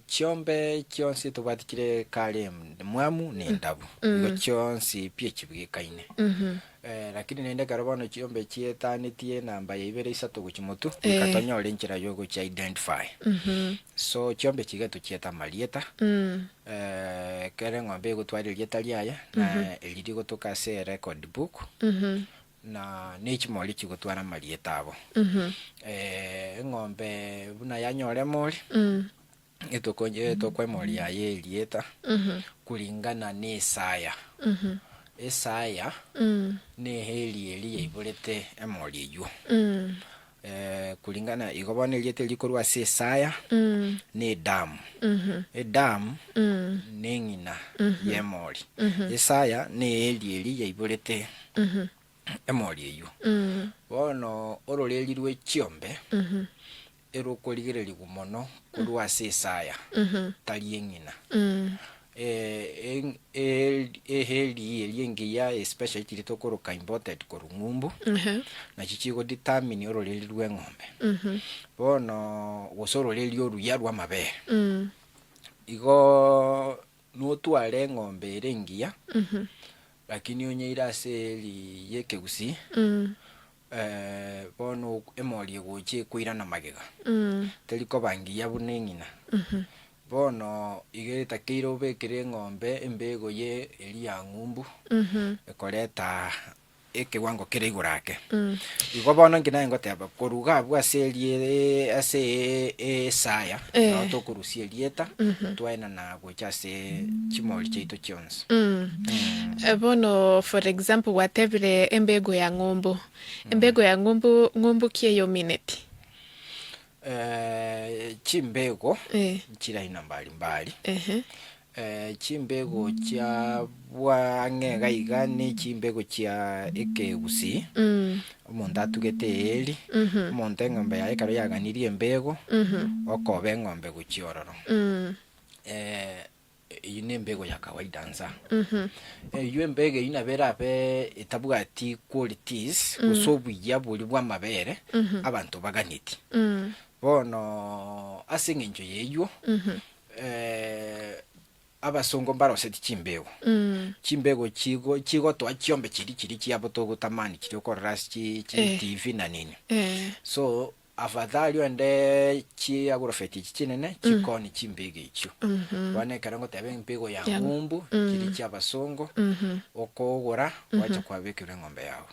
Chiombe chionsi tubatikire kale mwamu ni ndabu. Igo chionsi pia chibigikaine. Lakini nende karobono chiombe chietanitie namba ya ibere isatu guchimotu ikatonyore nchira yo guchi identify. So chiombe chigetu chieta malieta. Kere ng'ombe gutwara lieta liaya na eliri gutuka se record book. Na nichimoli chigutwara malieta abo. Ng'ombe buna yanyore mori. Itokwe mori ya lieta. Kulingana ni Isaya. Isaya ni heli eli iburete emori yu. Kulingana igobone liete likorwa se Isaya ni damu. Damu ni ngina yemori. Isaya ni heli eli iburete emori yu. Bono ororeri rwe chiombe erokorigere gumono kurwa se Isaya tari ngina. Heli eliengiya especially tilitokoroka imported korungumbu na chichigo determine ororeri rwe ng'ombe. Bono gosororeri oruya rwa mabere. Igo notware ng'ombe erengiya lakini onyeira ase eli yekegusi bono emori goche koira na magega teliko bangiya bune ngina. Bono igeta keiro bekere ng'ombe embego ye eli ya ng'umbu ekoreta ekewango kere igurake. Igo bono ngina ngoteba koruga bwa serie ase Isaya no tokurusia lieta twaina na gocha se chimori cheito chionse. Bono for example whatever embego ya ng'ombe. Embego ya ng'ombe kieyo minute. Chimbego chira ina mbali. Chimbego chia bwang'ega igani chimbego chia ekegusi. Omonto atugete eli. Omonto eng'ombe yaye karo yaganirie embego. Okobe ng'ombe guchiororo. Iyi ni embego ya kawaida nza. Iyo embego inabera be itabwati qualities gusobuya buli bwa mabere abantu baganiti. Bono asinginjo yeyo abasongo mbaroseti chimbego. Chimbego chigo to achiombe chiri chiabo to gutamani kiri okorasi TV na nini. So afadhali wende chi agrofeti chinene chikoni chimbego icho. Wane karango tebe mpego ya ng'umbu kiri chiabasongo okogora wacha kwabekere ng'ombe yao.